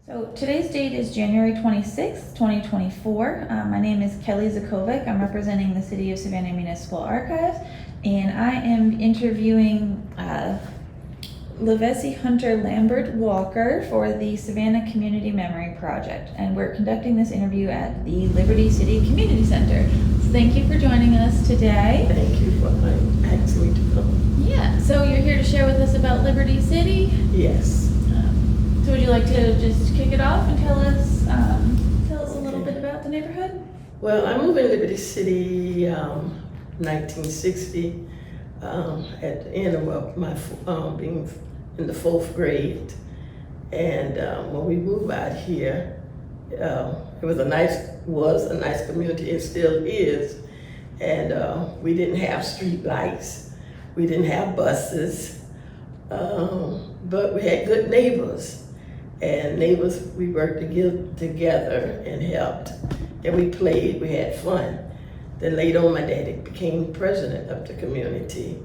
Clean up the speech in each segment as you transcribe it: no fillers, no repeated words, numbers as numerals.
So today's date is January 26th, 2024. My name is Kelly Zakovic. I'm representing the City of Savannah Municipal Archives, and I am interviewing Levessie Hunter Lambert-Walker for the Savannah Community Memory Project. And we're conducting this interview at the Liberty City Community Center. So thank you for joining us today. Thank you for asking me to come. Yeah, so you're here to share with us about Liberty City? Yes. So would you like to just kick it off and tell us a little bit about the neighborhood? Well, I moved in Liberty City 1960 at the end of my being in the 4th grade. And when we moved out here, it was a nice community, and still is. And we didn't have street lights, we didn't have buses, but we had good neighbors. And neighbors, we worked together and helped. And we played, we had fun. Then later on, my daddy became president of the community.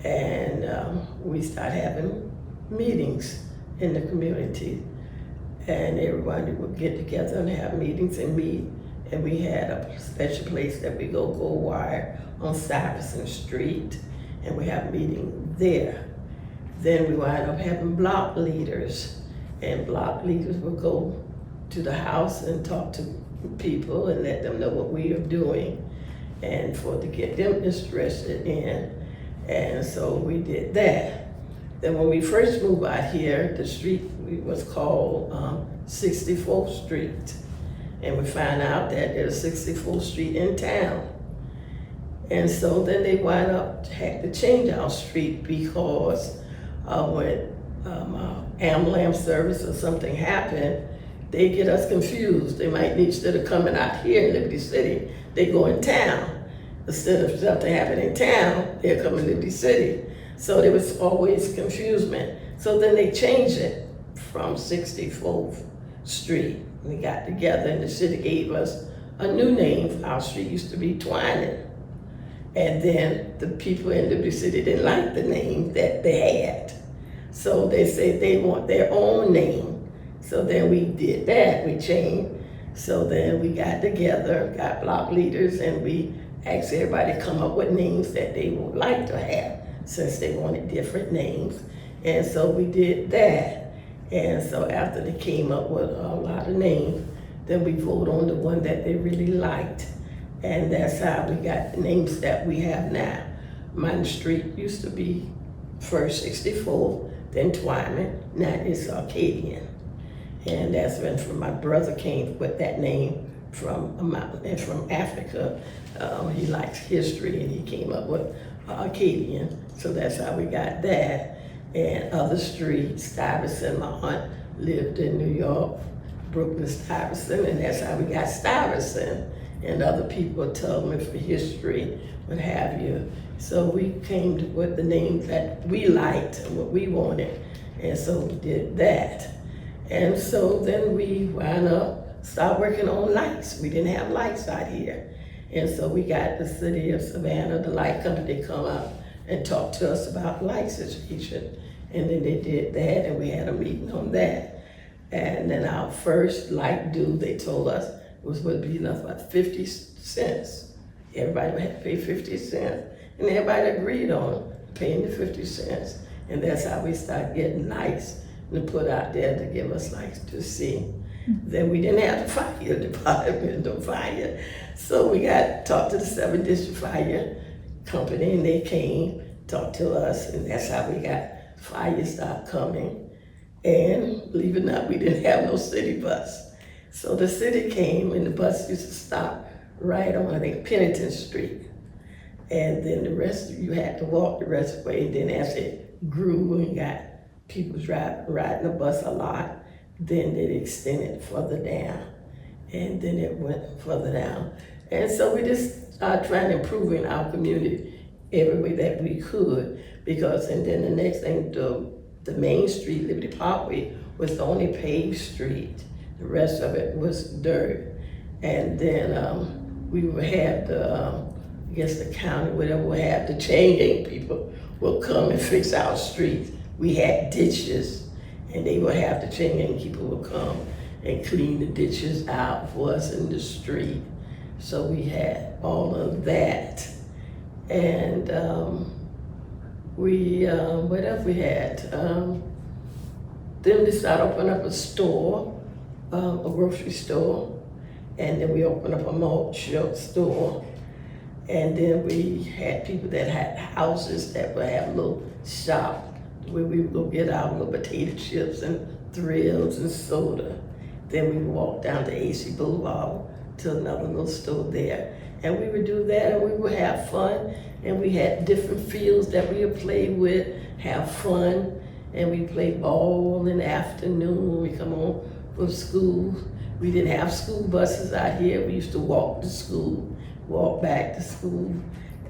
And we started having meetings in the community. And everybody would get together and have meetings and meet. And we had a special place that we go wire on Stuyvesant Street. And we have a meeting there. Then we wind up having block leaders. And block leaders would go to the house and talk to people and let them know what we are doing and to get them interested in. And so we did that. Then when we first moved out here, the street was called 64th Street. And we found out that there's a 64th Street in town. And so then they had to change our street because when ambulance service or something happened, they get us confused. They might, instead of coming out here in Liberty City, they go in town. Instead of something happening in town, they're coming to Liberty City. So there was always confusion. So then they changed it from 64th Street. We got together and the city gave us a new name. Our street used to be Twining. And then the people in Liberty City didn't like the name that they had. So they said they want their own name. So then we did that, we changed. So then we got together, got block leaders, and we asked everybody to come up with names that they would like to have since they wanted different names. And so we did that. And so after they came up with a lot of names, then we voted on the one that they really liked. And that's how we got the names that we have now. My street used to be first 64th, then Twyman, now it's Arcadian. And that's when my brother came with that name from Africa. He likes history and he came up with Arcadian. So that's how we got that. And other streets, Stuyvesant, my aunt lived in New York, Brooklyn, Stuyvesant, and that's how we got Stuyvesant. And other people told me for history, what have you. So we came with the names that we liked and what we wanted. And so we did that. And so then we wound up, start working on lights. We didn't have lights out here. And so we got the city of Savannah, the light company, come up and talk to us about light situation. And then they did that and we had a meeting on that. And then our first light due, they told us, would be enough about 50 cents. Everybody would have to pay 50 cents. And everybody agreed on paying the 50 cents. And that's how we started getting lights and put out there to give us lights to see. Then we didn't have the fire department, no fire. So we talked to the 7th District Fire Company and they came, talked to us, and that's how we got fire start coming. And believe it or not, we didn't have no city bus. So the city came and the bus used to stop right on, I think, Pennington Street. And then the rest, you had to walk the rest of the way. And then as it grew and got people riding the bus a lot, then it extended further down. And then it went further down. And so we just started trying to improve in our community every way that we could. And then the next thing, the main street, Liberty Parkway, was the only paved street. The rest of it was dirt. And then we would have I guess the county, whatever, would have the chain gang people will come and fix our streets. We had ditches and they would have to change, and people would come and clean the ditches out for us in the street. So we had all of that. And what else we had? Then we started opening up a store, a grocery store, and then we opened up a malt store. And then we had people that had houses that would have a little shop where we would go get our little potato chips and thrills and soda. Then we would walk down to AC Boulevard to another little store there. And we would do that, and we would have fun. And we had different fields that we would play with, have fun. And we played ball in the afternoon when we come home from school. We didn't have school buses out here. We used to walk to school, walk back to school.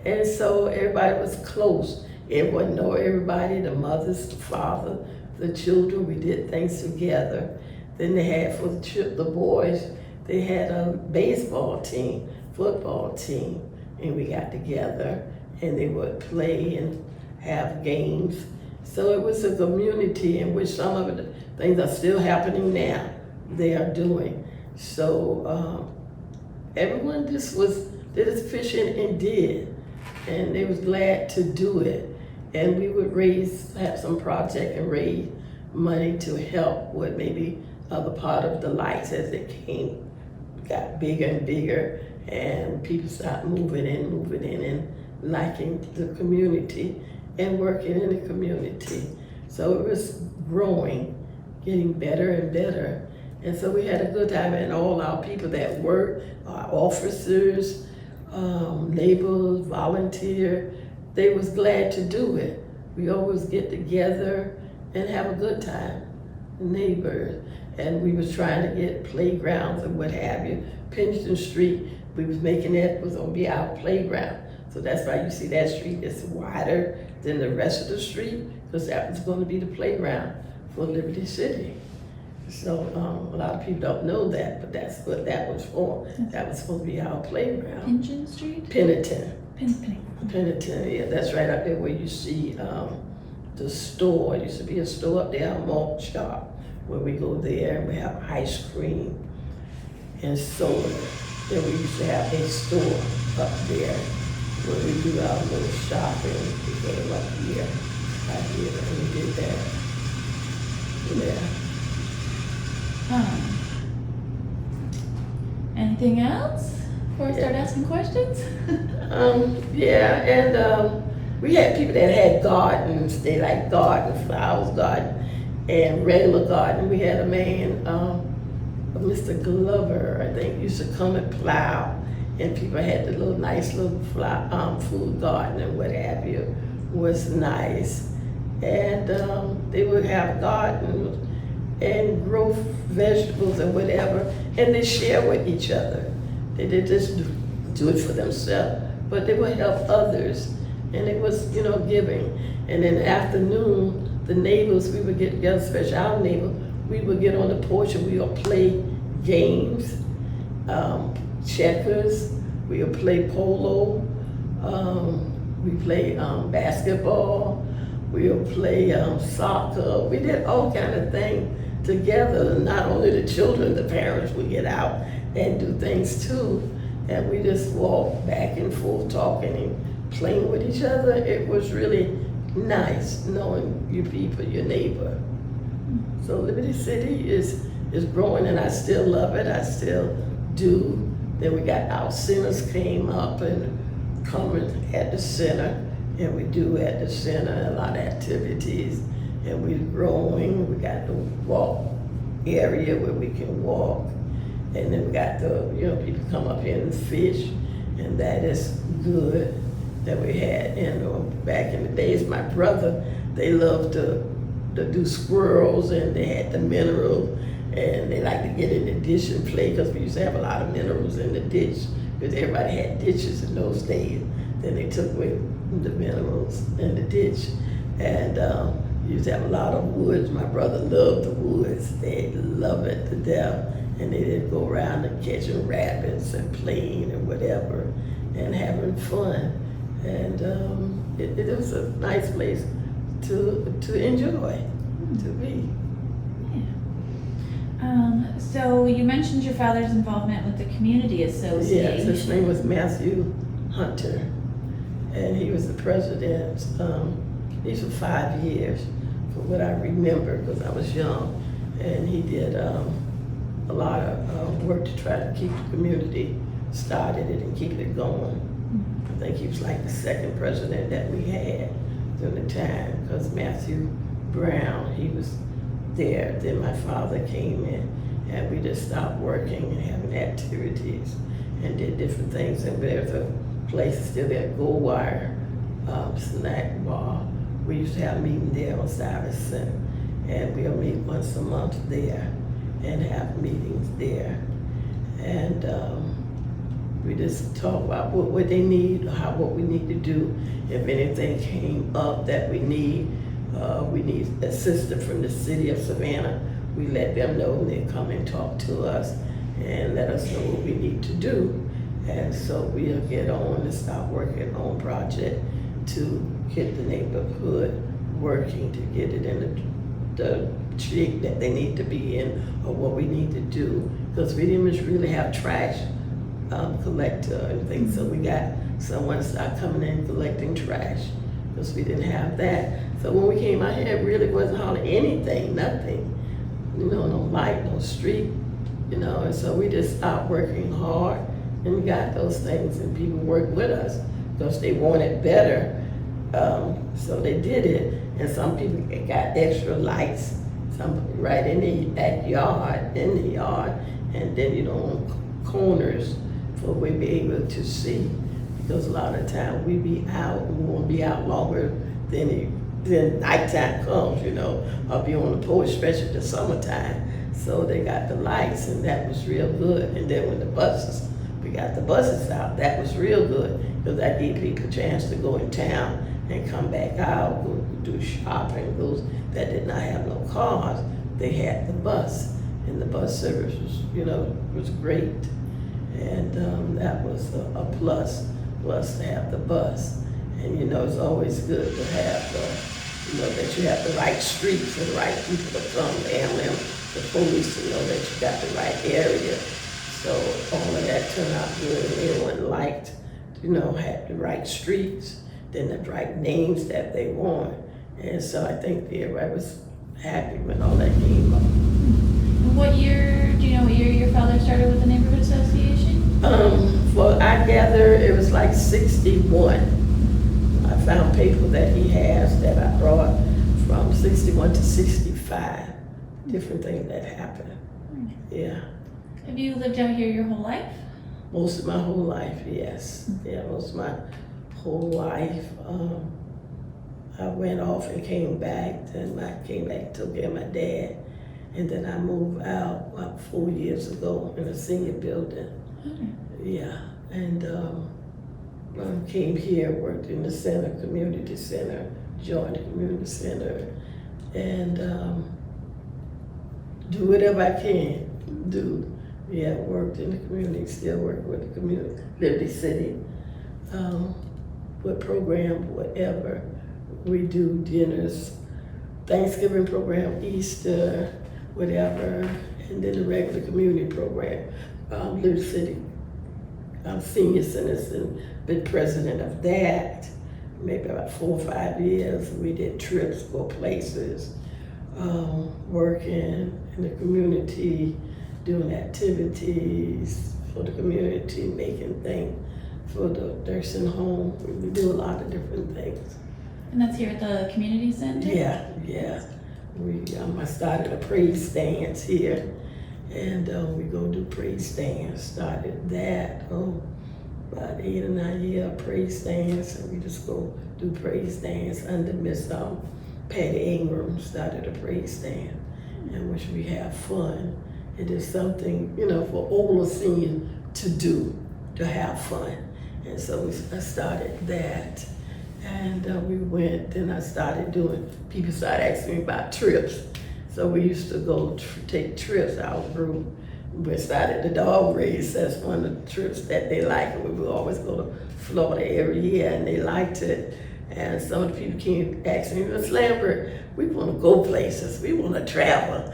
And so everybody was close. Everyone knew everybody, the mothers, the father, the children. We did things together. Then they had, for the boys, they had a baseball team, football team, and we got together and they would play and have games. So it was a community in which some of the things are still happening now, they are doing. So everyone just did as fishing and did, and they was glad to do it. And we would have some project and raise money to help with maybe other part of the lights as it got bigger and bigger, and people started moving in and liking the community and working in the community. So it was growing, getting better and better. And so we had a good time, and all our people that worked, our officers, neighbors, volunteer, they was glad to do it. We always get together and have a good time, neighbors. And we was trying to get playgrounds and what have you. Pennington Street, we was making that was gonna be our playground. So that's why you see that street is wider than the rest of the street, because that was gonna be the playground for Liberty City. So a lot of people don't know that, but that's what that was for. That was supposed to be our playground. Pennington Street? Pennington. Pennington. Yeah, that's right up there where you see the store. It used to be a store up there, a malt shop, where we go there and we have ice cream and soda. Then we used to have a store up there where we do our little shopping. We go to like here, out here, and we did that. Yeah. Anything else before I start asking questions? Yeah, and we had people that had gardens. They like garden, flowers garden, and regular garden. We had a man, Mr. Glover, I think, used to come and plow, and people had the little nice little food garden and what have you. Was nice, and they would have gardens and grow vegetables and whatever, and they share with each other. They didn't just do it for themselves, but they would help others, and it was, giving. And in the afternoon, the neighbors, we would get together, especially our neighbor, we would get on the porch and we would play games, checkers, we would play polo, we play basketball, we would play soccer. We did all kind of things together. Not only the children, the parents would get out and do things too. And we just walked back and forth talking and playing with each other. It was really nice knowing your people, your neighbor. So Liberty City is growing, and I still love it. I still do. Then we got our centers came up and coming at the center, and we do at the center a lot of activities, and we're growing. We got the walk area where we can walk, and then we got the, people come up here and fish, and that is good that we had. And back in the days, my brother, they loved to do squirrels, and they had the minerals, and they like to get in the ditch and play, because we used to have a lot of minerals in the ditch, because everybody had ditches in those days. Then they took away the minerals in the ditch, and we used to have a lot of woods. My brother loved the woods. They love it to death, and they did go around and catching rabbits and playing and whatever, and having fun. And it was a nice place to enjoy, to be. So you mentioned your father's involvement with the community association. Yes, his name was Matthew Hunter, and he was the president. These were 5 years, from what I remember, because I was young, and he did a lot of work to try to keep the community started it and keep it going. I think he was like the second president that we had during the time, because Matthew Brown, he was there. Then my father came in, and we just stopped working and having activities and did different things. And there's a place still there, Goldwire snack bar. We used to have a meeting there on Stuyvesant, and we'll meet once a month there and have meetings there. And we just talk about what they need, what we need to do. If anything came up that we need assistance from the city of Savannah, we let them know, and they come and talk to us and let us know what we need to do. And so we'll get on and start working on project to get the neighborhood working, to get it in the shape that they need to be in, or what we need to do. Because we didn't really have trash collector and things, so we got someone to start coming in collecting trash, because we didn't have that. So when we came out here, it really wasn't hardly anything, nothing. No light, no street, and so we just stopped working hard and got those things, and people worked with us because they wanted better. So they did it, and some people got extra lights, some right in the backyard, in the yard, and then on corners for we be able to see, because a lot of time we be out, we won't be out longer than nighttime comes, I'll be on the porch, especially the summertime. So they got the lights, and that was real good. And then when we got the buses out, that was real good, because that gave people a chance to go in town and come back out, go do shopping. Those that did not have no cars, they had the bus, and the bus service was great. And that was a plus for us to have the bus. And it's always good to have that you have the right streets and the right people to come and the police to know that you got the right area. So all of that turned out good, and everyone liked, had the right streets, then the right names that they want. And so I think everybody was happy when all that came up. What year, do you know what year your father started with the neighborhood association? Well, I gather it was like 61. I found paper that he has that I brought from 61 to 65, different things that happened. Yeah. Have you lived out here your whole life? Most of my whole life, yes. Yeah, most of my whole life. I went off and came back, then I came back and took care of my dad. And then I moved out about 4 years ago in a senior building. Yeah, and came here, worked in the center, community center, joined the community center, and do whatever I can do. Yeah, worked in the community, still work with the community, Levessie City, what program, whatever. We do dinners, Thanksgiving program, Easter, whatever, and then the regular community program. Levessie City Senior Centers, and been president of that, maybe about 4 or 5 years. We did trips, go places, working in the community, doing activities for the community, making things for the nursing home. We do a lot of different things. And that's here at the community center? Yeah. I started a praise dance here, and we go do praise dance. Started that, about 8 or 9 years praise dance, and we just go do praise dance under Miss Patty Ingram. Started a praise dance, in which we have fun. It is something, for older seniors to do, to have fun. And so I started that. And we went, then I started people started asking me about trips. So we used to go take trips, our group. We started the dog race. That's one of the trips that they like. We would always go to Florida every year, and they liked it. And some of the people came asking me, Miss Lambert, we want to go places. We want to travel.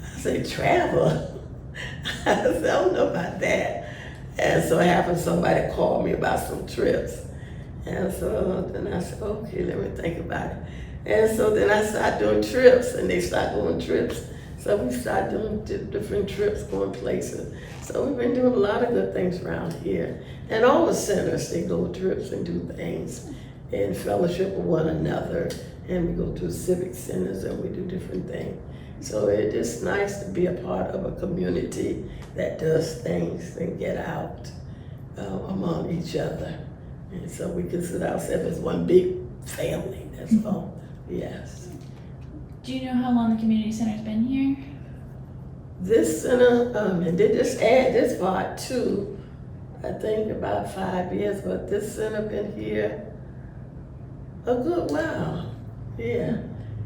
I said, travel? I said, I don't know about that. And so it happened somebody called me about some trips. And so then I said, okay, let me think about it. And so then I started doing trips, and they started doing trips. So we started doing different trips, going places. So we've been doing a lot of good things around here. And all the centers, they go trips and do things in fellowship with one another. And we go to civic centers and we do different things. So it's just nice to be a part of a community that does things and get out among each other. And so we consider ourselves as one big family, that's all. Yes. Do you know how long the community center's been here? This center, and they just add this part too, I think about 5 years, but this center been here a good while. Yeah.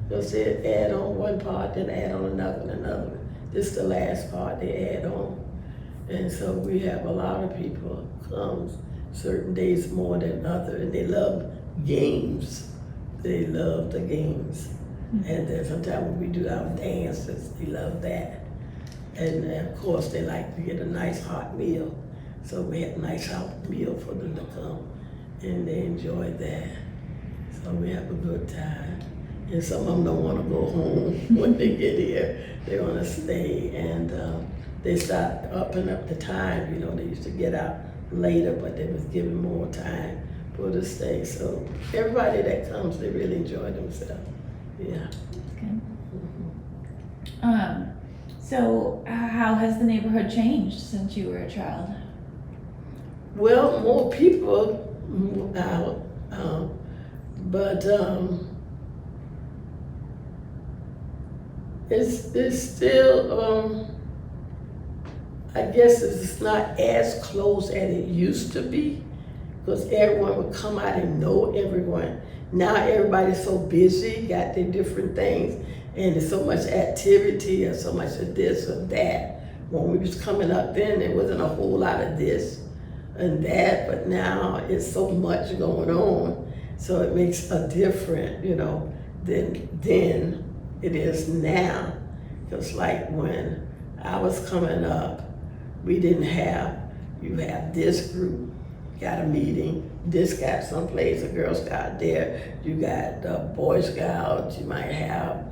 Because they add on one part, then add on another and another. This is the last part they add on. And so we have a lot of people comes certain days more than others, and they love games. They love the games. And then sometimes when we do our dances, they love that. And of course, they like to get a nice hot meal. So we have a nice hot meal for them to come, and they enjoy that. So we have a good time. And some of them don't want to go home when they get here. They want to stay, and they start upping up the time. You know, they used to get out later, but they was given more time for the stay. So everybody that comes, they really enjoy themselves. Yeah. Good. So how has the neighborhood changed since you were a child? Well, more people move out, but it's still, I guess it's not as close as it used to be, because everyone would come out and know everyone. Now everybody's so busy, got their different things, and there's so much activity and so much of this or that. When we was coming up then, there wasn't a whole lot of this and that, but now it's so much going on, so it makes a difference, you know, than it is now. Because like when I was coming up, we didn't have, you have this group, got a meeting, this got someplace, a Girl Scout there, you got the Boy Scouts, you might have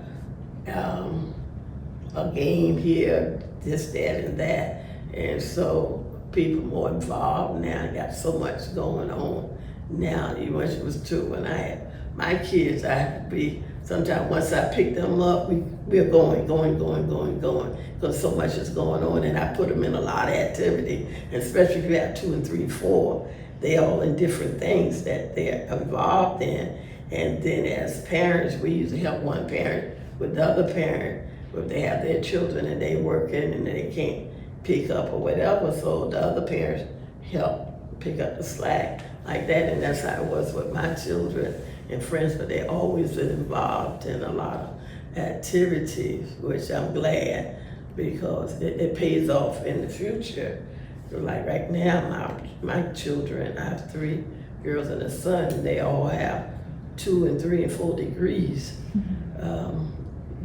a game here, this, that, and that. And so people more involved now, got so much going on now. You wish it was true when I had my kids, I had to be, sometimes once I pick them up, we're going, because so much is going on, and I put them in a lot of activity, and especially if you have 2 and 3, 4, they all in different things that they're involved in. And then as parents, we usually help one parent with the other parent, if they have their children and they working and they can't pick up or whatever, so the other parents help pick up the slack like that. And that's how it was with my children and friends, but they always been involved in a lot of activities, which I'm glad, because it pays off in the future. So like right now, my children, I have 3 girls and a son, and they all have 2 and 3 and 4 degrees,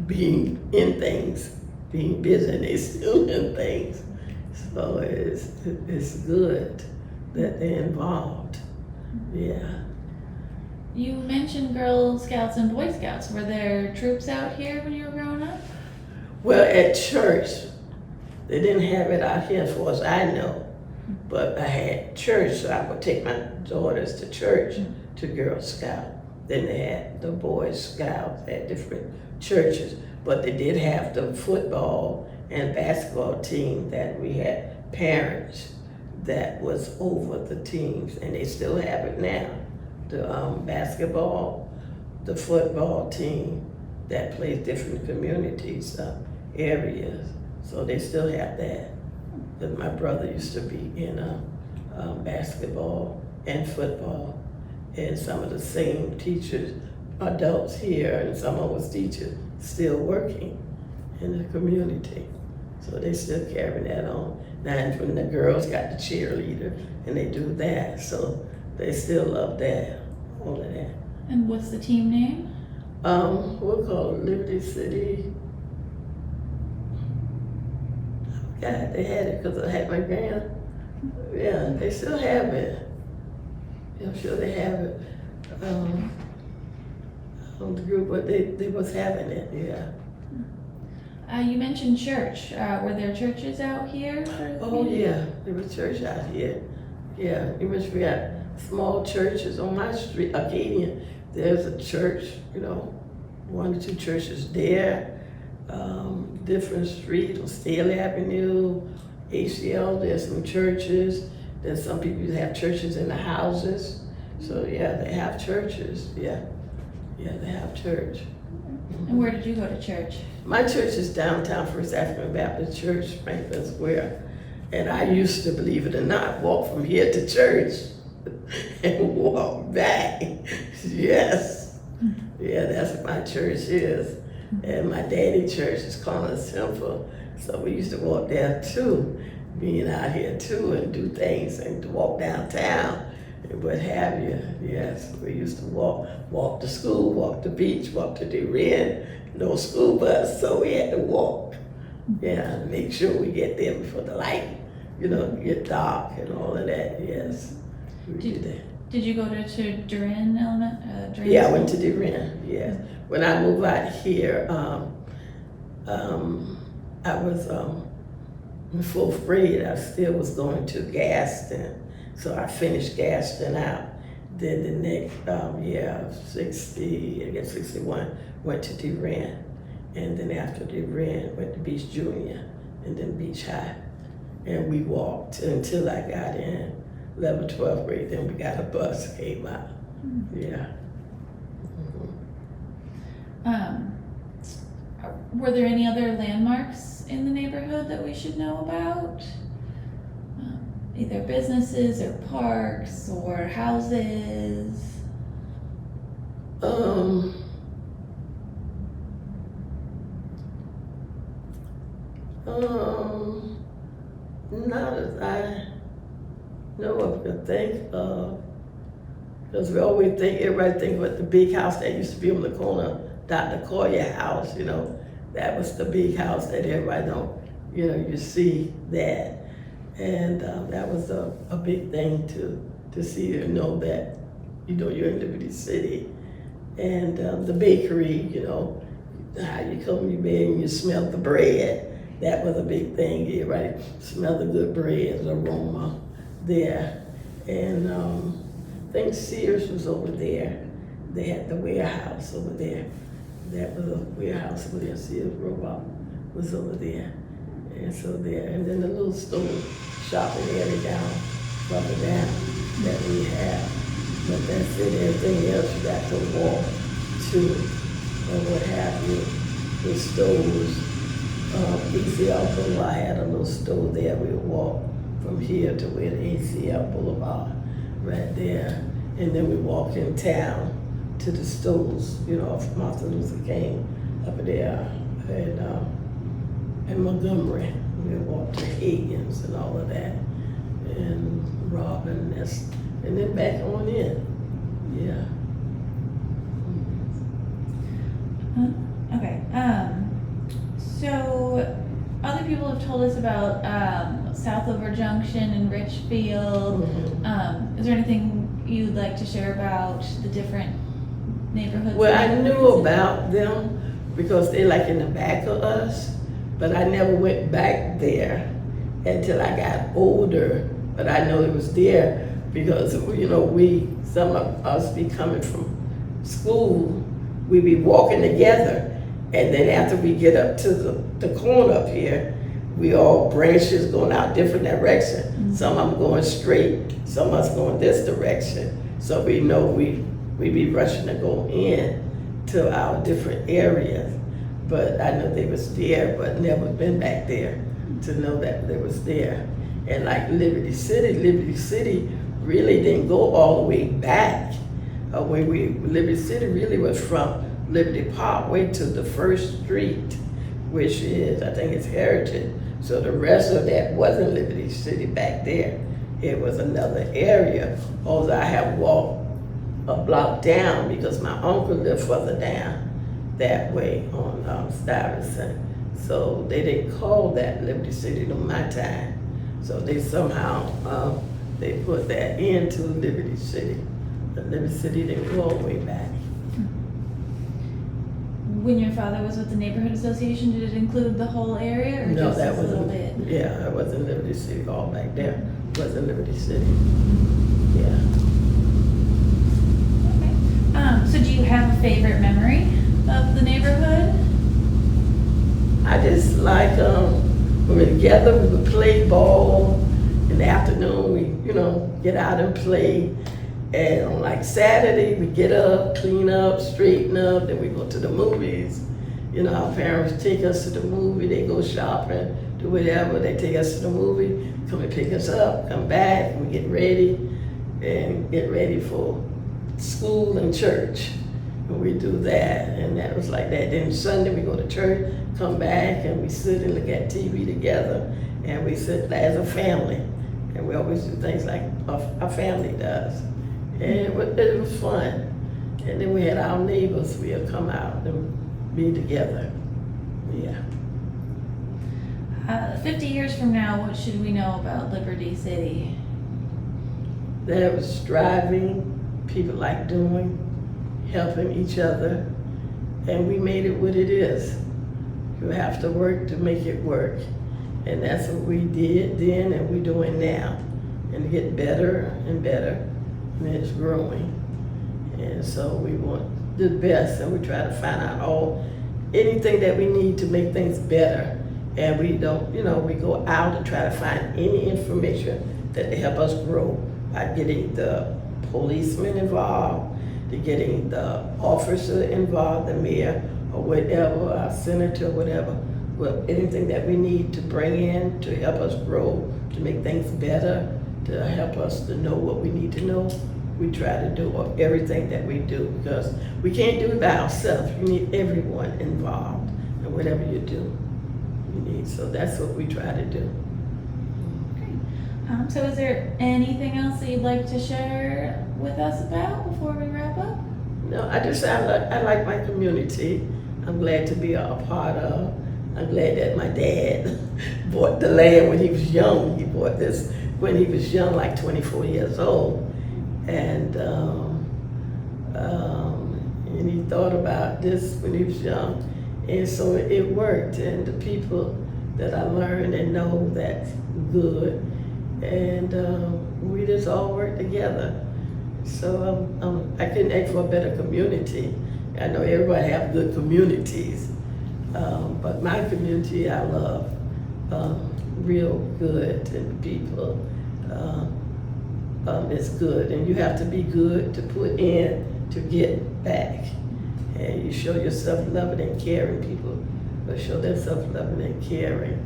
being in things, being busy, and they still in things. So it's good that they're involved. Yeah. You mentioned Girl Scouts and Boy Scouts. Were there troops out here when you were growing up? Well, at church, they didn't have it out here as far as I know. But I had church, so I would take my daughters to church, to Girl Scout. Then they had the Boy Scouts at different churches. But they did have the football and basketball team that we had parents that was over the teams, and they still have it now. The basketball, the football team that plays different communities, areas. So they still have that. Because my brother used to be in basketball and football, and some of the same teachers, adults here, and some of us teachers still working in the community. So they still carrying that on. Now, and when the girls got the cheerleader, and they do that, so they still love that, all of that. And what's the team name? We'll call it Liberty City. God, they had it because I had my yeah, they still have it. I'm sure they have it on the group, but they was having it, yeah. You mentioned church. Were there churches out here? Oh yeah, there was church out here. Yeah, we got small churches on my street, Acadian. There's a church, 1 or 2 churches there. Different streets on Staley Avenue, ACL, there's some churches. There's some people that have churches in the houses. So yeah, they have churches, yeah. Yeah, they have church. And where did you go to church? My church is downtown First African Baptist Church, Franklin Square. And I used to, believe it or not, walk from here to church and walk back. Yes. Yeah, that's what my church is. And my daddy church is Columbus Temple. So we used to walk there too, being out here too, and do things and to walk downtown and what have you. Yes, we used to walk to school, walk to beach, walk to the Ren. No school bus, so we had to walk. Yeah, make sure we get there before the light, get dark and all of that. Yes, we did that. Did you go to Duran Element? Yeah, I went to Duran. Yes. When I moved out here, I was in 4th grade. I still was going to Gaston, so I finished Gaston out. Then the next year, 61, went to Duran. And then after Duran, went to Beach Junior and then Beach High. And we walked until I got in 11th, 12th grade. Then we got a bus, came out. Yeah. Were there any other landmarks in the neighborhood that we should know about? Either businesses or parks or houses? Not as I know of, could think of. Because we always everybody think about the big house that used to be on the corner, Dr. Collier house, that was the big house that everybody don't, you see that. And that was a big thing to see and know that, you're in Liberty City. And the bakery, how you come in your bed and you smell the bread. That was a big thing. Everybody smelled the good bread, the aroma there. And I think Sears was over there. They had the warehouse over there. That was a warehouse over there. Sears Robot was over there. And so there, and then the little store shopping area down, further down that we have. But that's it, everything else you got to walk to, or what have you. The stores, ACL Boulevard, I had a little store there. We would walk from here to where the ACL Boulevard, right there. And then we walk in town to the stores, off Martin Luther King up there. And Montgomery, we walked to Higgins and all of that, and Robin, and then back on in, yeah. Okay, so other people have told us about Southover Junction and Richfield. Is there anything you'd like to share about the different neighborhoods? Well, I knew about them because they're like in the back of us. But I never went back there until I got older. But I know it was there because, some of us be coming from school, we be walking together. And then after we get up to the corner up here, we all branches going out different directions. Some of them going straight, some of us going this direction. So we know we be rushing to go in to our different areas. But I know they was there, but never been back there to know that they was there. And like Liberty City really didn't go all the way back. Liberty City really was from Liberty Parkway to the 1st Street, which is, I think it's Heritage. So the rest of that wasn't Liberty City back there. It was another area. Although I have walked a block down because my uncle lived further down that way on Stuyvesant. So they didn't call that Liberty City during my time. So they somehow, they put that into Liberty City. The Liberty City didn't go all the way back. When your father was with the neighborhood association, did it include the whole area or No, just that a little wasn't, bit? yeah, it wasn't Liberty City all back there. It wasn't Liberty City. Yeah. Okay. So do you have a favorite memory of the neighborhood? I just like, when we were together, we would play ball. In the afternoon, we, get out and play. And on like Saturday, we get up, clean up, straighten up, then we go to the movies. Our parents take us to the movie, they go shopping, do whatever, they take us to the movie, come and pick us up, come back, and we get ready for school and church. And we do that, and that was like that. Then Sunday, we go to church, come back, and we sit and look at TV together, and we sit as a family. And we always do things like our family does. And it was fun. And then we had our neighbors, we'd come out and be together. Yeah. 50 years from now, what should we know about Liberty City? There was striving, people like doing, helping each other, and we made it what it is. You have to work to make it work. And that's what we did then and we're doing now. And to get better and better, and it's growing. And so we want the best, and we try to find out anything that we need to make things better. And we don't, we go out and try to find any information that will help us grow by getting the policeman involved, to getting the officer involved, the mayor, or whatever, our senator, whatever. Well, anything that we need to bring in to help us grow, to make things better, to help us to know what we need to know, we try to do everything that we do, because we can't do it by ourselves. You need everyone involved in whatever you do. You need, so that's what we try to do. Great. So is there anything else that you'd like to share with us about before we wrap up? No, I like my community. I'm glad to be a part of. I'm glad that my dad bought the land when he was young. He bought this when he was young, like 24 years old. And he thought about this when he was young. And so it worked. And the people that I learned and know that's good. And we just all work together. So I couldn't ask for a better community. I know everybody have good communities. But my community I love real good, and people is good, and you have to be good to put in to get back, and you show yourself loving and caring. People will show themselves loving and caring,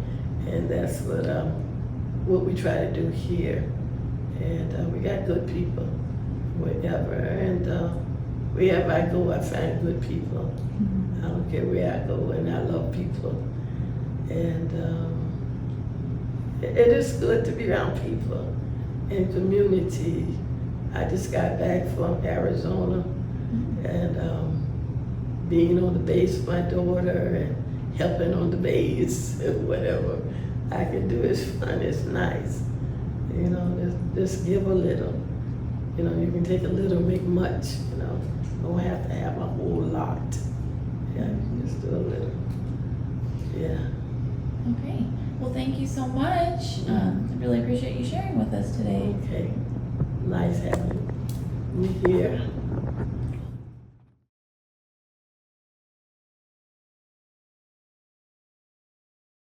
and that's what we try to do here. And we got good people wherever, and wherever I go I find good people. I don't care where I go, and I love people. And it is good to be around people and community. I just got back from Arizona, and being on the base with my daughter and helping on the base and whatever I can do is fun, it's nice. Just give a little. You can take a little, make much, Don't have to have a whole lot. Yeah, just do a little. Yeah. Okay. Well, thank you so much. I really appreciate you sharing with us today. Okay. Nice having you here.